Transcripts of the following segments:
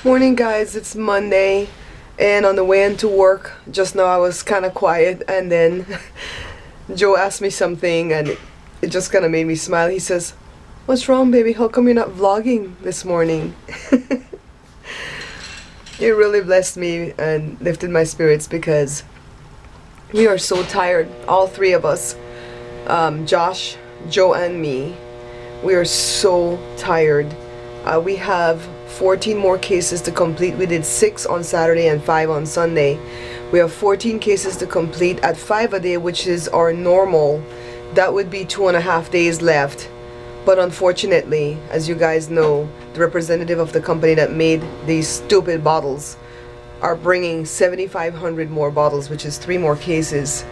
Morning guys, it's Monday and on the way into work just now I was kind of quiet and then Joe asked me something and it just kind of made me smile. He says, "What's wrong, baby? How come you're not vlogging this morning?" It really blessed me and lifted my spirits because we are so tired, all three of us, Josh, Joe and me. We are so tired. We have 14 more cases to complete. We did 6 on Saturday and 5 on Sunday. We have 14 cases to complete at 5 a day, which is our normal. That would be 2.5 days left. But unfortunately, as you guys know, the representative of the company that made these stupid bottles are bringing 7,500 more bottles, which is 3 more cases.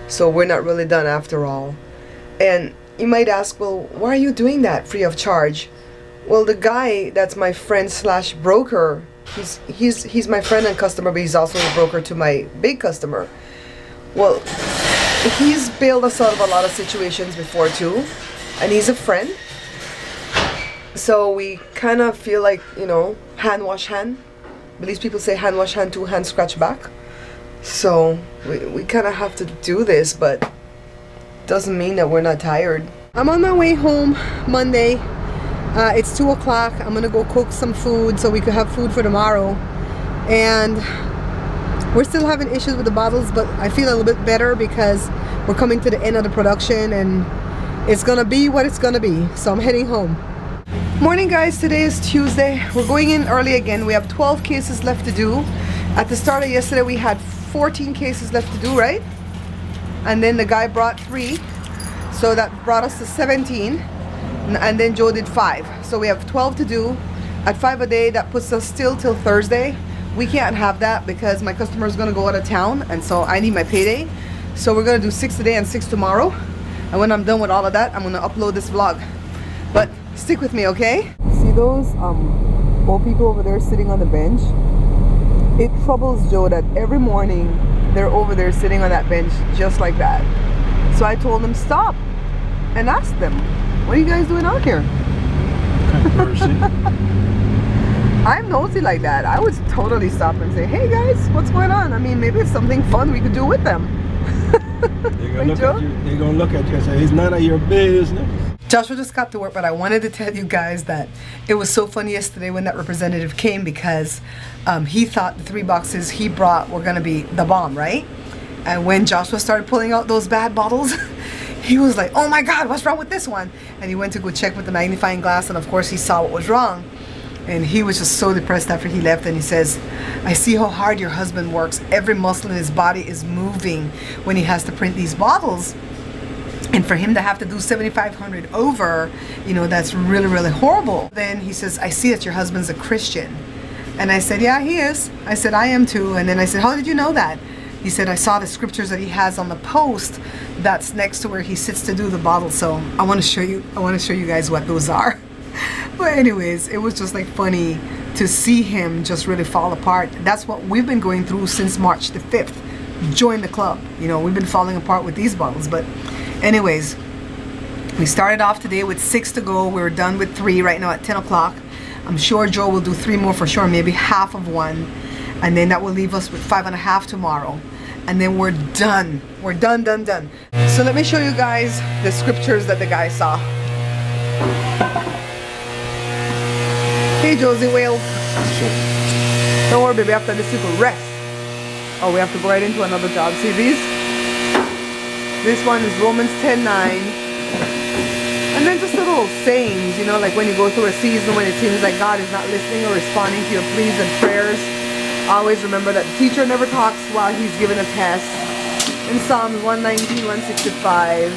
So we're not really done after all. And you might ask, well, why are you doing that free of charge? Well, the guy that's my friend slash broker, he's my friend and customer, but he's also a broker to my big customer. Well, he's bailed us out of a lot of situations before too, and he's a friend. So we kind of feel like, you know, hand wash hand. But these people say hand wash hand, 2 hand scratch back. So we kind of have to do this, but doesn't mean that we're not tired. I'm on my way home Monday. It's 2 o'clock. I'm gonna go cook some food so we could have food for tomorrow. And we're still having issues with the bottles, but I feel a little bit better because we're coming to the end of the production and it's gonna be what it's gonna be. So I'm heading home. Morning guys, today is Tuesday. We're going in early again. We have 12 cases left to do. At the start of yesterday we had 14 cases left to do, right? And then the guy brought 3, so that brought us to 17. And then Joe did 5, so we have 12 to do at 5 a day. That puts us still till Thursday. We can't have that because my customer is going to go out of town, and so I need my payday. So we're going to do 6 today and 6 tomorrow, and when I'm done with all of that, I'm going to upload this vlog. But stick with me, okay? See those old people over there sitting on the bench? It troubles Joe that every morning they're over there sitting on that bench just like that. So I told him stop and ask them, what are you guys doing out here? I'm nosy like that. I would totally stop and say, hey guys, what's going on? I mean, maybe it's something fun we could do with them. They're gonna look at you and say, it's none of your business. Joshua just got to work, but I wanted to tell you guys that it was so funny yesterday when that representative came because he thought the 3 boxes he brought were gonna be the bomb, right? And when Joshua started pulling out those bad bottles, he was like, oh my God, what's wrong with this one? And he went to go check with the magnifying glass, and of course he saw what was wrong. And he was just so depressed after he left, and he says, I see how hard your husband works. Every muscle in his body is moving when he has to print these bottles. And for him to have to do 7,500 over, you know, that's really, really horrible. Then he says, I see that your husband's a Christian. And I said, yeah, he is. I said, I am too. And then I said, how did you know that? He said, I saw the scriptures that he has on the post that's next to where he sits to do the bottle. So I want to show you guys what those are. But anyways, it was just like funny to see him just really fall apart. That's what we've been going through since March the 5th. Join the club. You know, we've been falling apart with these bottles. But anyways, we started off today with 6 to go. We're done with 3 right now at 10 o'clock. I'm sure Joe will do 3 more for sure, maybe half of 1. And then that will leave us with 5.5 tomorrow. And then we're done. We're done. So let me show you guys the scriptures that the guy saw. Hey Josie Whale. Don't worry baby, after this you can rest. Oh, we have to go right into another job. See these? This one is Romans 10:9. And then just little sayings, you know, like when you go through a season when it seems like God is not listening or responding to your pleas and prayers. Always remember that the teacher never talks while he's giving a test. In Psalms 119, 165,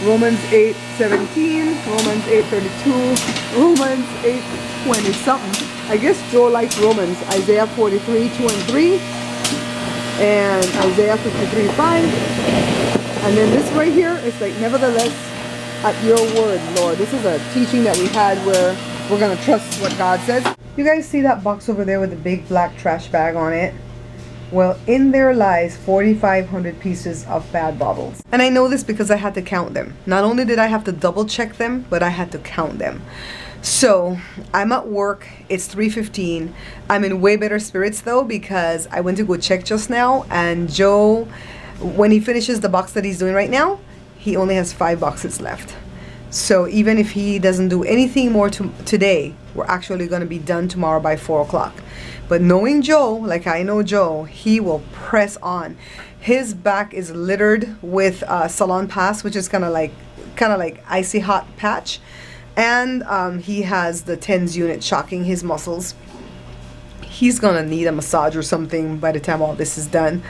Romans 8:17, Romans 8:32, Romans 8:20 something. I guess Joe likes Romans. Isaiah 43, 2 and 3, and Isaiah 53, 5. And then this right here is like, nevertheless, at your word, Lord. This is a teaching that we had where we're going to trust what God says. You guys see that box over there with the big black trash bag on it? Well, in there lies 4,500 pieces of bad bottles. And I know this because I had to count them. Not only did I have to double check them, but I had to count them. So I'm at work. It's 3:15. I'm in way better spirits though, because I went to go check just now, and Joe, when he finishes the box that he's doing right now, he only has 5 boxes left. So even if he doesn't do anything more today, we're actually going to be done tomorrow by 4 o'clock. But knowing Joe, like I know Joe, he will press on. His back is littered with Salon Pass, which is kind of like icy hot patch, and he has the TENS unit shocking his muscles. He's gonna need a massage or something by the time all this is done.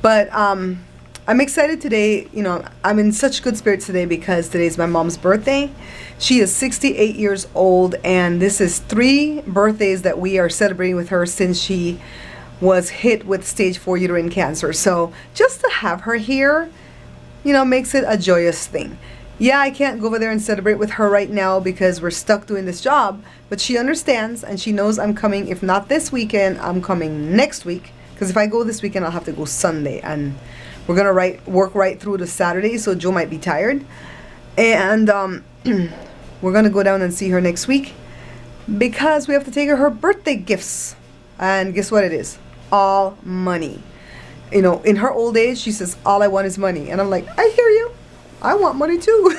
But I'm excited today. You know, I'm in such good spirits today because today's my mom's birthday. She is 68 years old, and this is 3 birthdays that we are celebrating with her since she was hit with stage 4 uterine cancer. So just to have her here, you know, makes it a joyous thing. Yeah, I can't go over there and celebrate with her right now because we're stuck doing this job, but she understands and she knows I'm coming. If not this weekend, I'm coming next week, because if I go this weekend, I'll have to go Sunday, and we're gonna work right through to Saturday, so Joe might be tired. And we're gonna go down and see her next week because we have to take her birthday gifts. And guess what it is? All money. You know, in her old age, she says, all I want is money. And I'm like, I hear you. I want money too.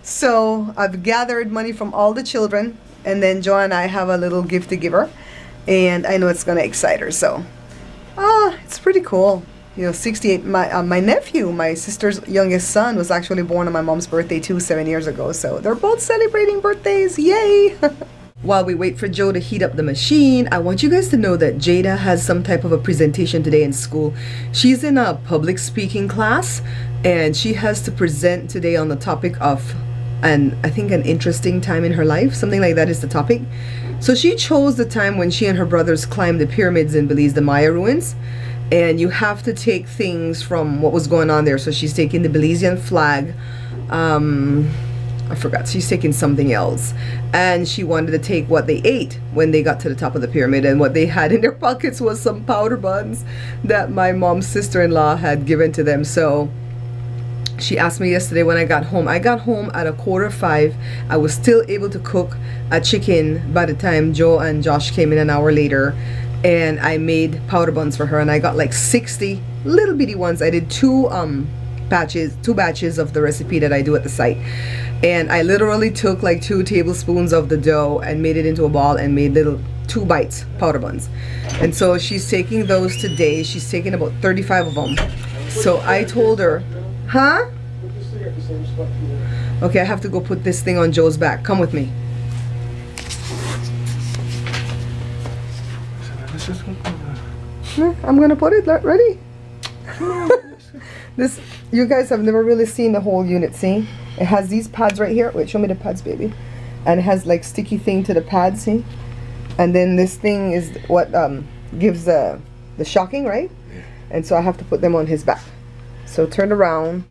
So I've gathered money from all the children, and then Joe and I have a little gift to give her, and I know it's gonna excite her. So it's pretty cool. You know, 68. My nephew, my sister's youngest son, was actually born on my mom's birthday too, 7 years ago. So they're both celebrating birthdays. Yay! While we wait for Joe to heat up the machine, I want you guys to know that Jada has some type of a presentation today in school. She's in a public speaking class, and she has to present today on the topic of, I think, an interesting time in her life. Something like that is the topic. So she chose the time when she and her brothers climbed the pyramids in Belize, the Maya ruins. And you have to take things from what was going on there. So she's taking the Belizean flag. I forgot, she's taking something else, and she wanted to take what they ate when they got to the top of the pyramid, and what they had in their pockets was some powder buns that my mom's sister-in-law had given to them. So she asked me yesterday when I got home. I got home at 4:45. I was still able to cook a chicken by the time Joe and Josh came in an hour later, and I made powder buns for her, and I got like 60 little bitty ones. I did two batches of the recipe that I do at the site, and I literally took like 2 tablespoons of the dough and made it into a ball and made little 2 bites powder buns. And so she's taking those today. She's taking about 35 of them. So I told her, huh? Okay, I have to go put this thing on Joe's back. Come with me. I'm gonna put it ready. This, you guys have never really seen the whole unit. See, it has these pads right here. Wait, show me the pads, baby. And it has like sticky thing to the pads, see? And then this thing is what gives the shocking, right? And so I have to put them on his back. So turn around.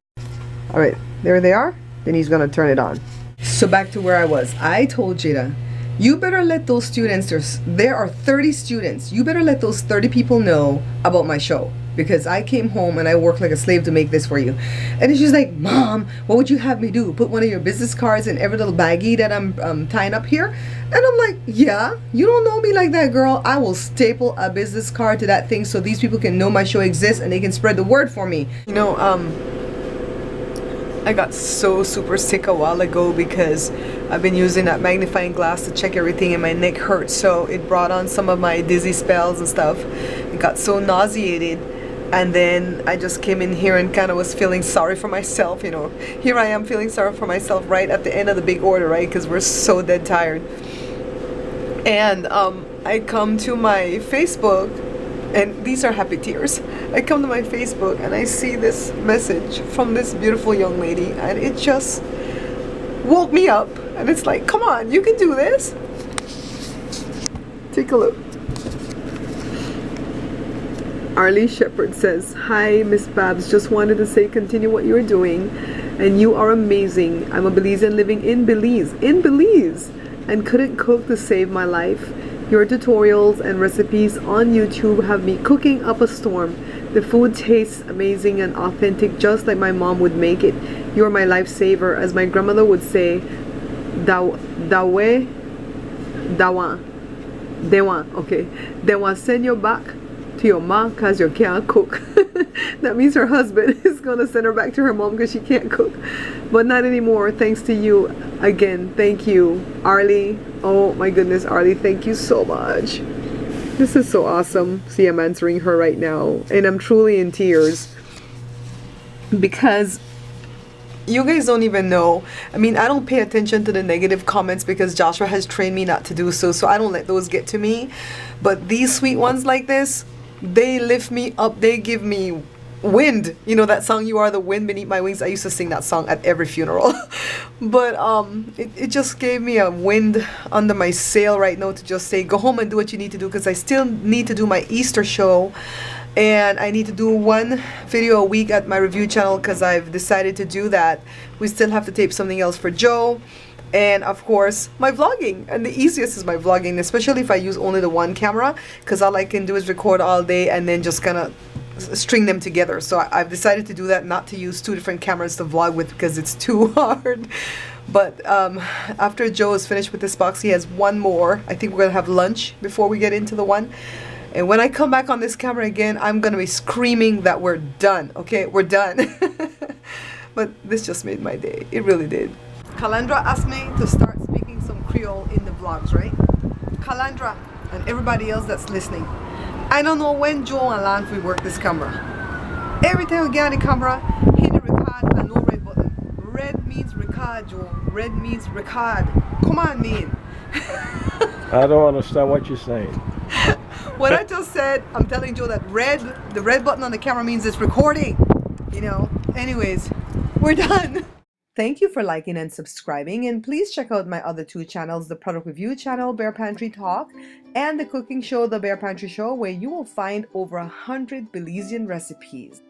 All right, there they are. Then he's gonna turn it on. So back to where I was. I told Jada, you better let those students, there are 30 students, you better let those 30 people know about my show, because I came home and I worked like a slave to make this for you. And she's like, Mom, what would you have me do? Put one of your business cards in every little baggie that I'm tying up here? And I'm like, yeah, you don't know me like that, girl. I will staple a business card to that thing so these people can know my show exists and they can spread the word for me. You know, I got so super sick a while ago because I've been using that magnifying glass to check everything, and my neck hurts, so it brought on some of my dizzy spells and stuff. It got so nauseated, and then I just came in here and kind of was feeling sorry for myself. You know, here I am feeling sorry for myself right at the end of the big order, right? Because we're so dead tired. And I come to my Facebook, and these are happy tears. I come to my Facebook and I see this message from this beautiful young lady, and it just woke me up. And it's like, come on, you can do this. Take a look. Arlie Shepherd says, hi, Miss Babs. Just wanted to say continue what you're doing, and you are amazing. I'm a Belizean living in Belize, and couldn't cook to save my life. Your tutorials and recipes on YouTube have me cooking up a storm. The food tastes amazing and authentic, just like my mom would make it. You're my lifesaver. As my grandmother would say, Dawe, Dewan, okay. Dewan send you back to your mom because you can't cook. That means her husband is gonna send her back to her mom because she can't cook. But not anymore, thanks to you. Again, thank you, Arlie. Oh my goodness, Arlie, thank you so much. This is so awesome. See, I'm answering her right now, and I'm truly in tears because you guys don't even know. I mean, I don't pay attention to the negative comments because Joshua has trained me not to do so, so I don't let those get to me. But these sweet ones like this, they lift me up. They give me wind. You know that song, "You Are the Wind Beneath My Wings"? I used to sing that song at every funeral. But it just gave me a wind under my sail right now to just say, go home and do what you need to do, because I still need to do my Easter show. And I need to do one video a week at my review channel because I've decided to do that. We still have to tape something else for Joe. And of course, my vlogging. And the easiest is my vlogging, especially if I use only the one camera, because all I can do is record all day and then just kind of string them together. So I've decided to do that, not to use 2 different cameras to vlog with because it's too hard. But after Joe is finished with this box, he has one more. I think we're going to have lunch before we get into the one. And when I come back on this camera again, I'm going to be screaming that we're done. Okay, we're done. But this just made my day. It really did. Calandra asked me to start speaking some Creole in the vlogs, right? Calandra and everybody else that's listening. I don't know when Joe and Lance will work this camera. Every time we get on the camera, hit the record and no red button. Red means record, Joe. Red means record. Come on, man. I don't understand what you're saying. What I just said, I'm telling Joe that the red button on the camera means it's recording. You know, anyways, we're done. Thank you for liking and subscribing, and please check out my other 2 channels, the product review channel, Bear Pantry Talk, and the cooking show, The Bear Pantry Show, where you will find over 100 Belizean recipes.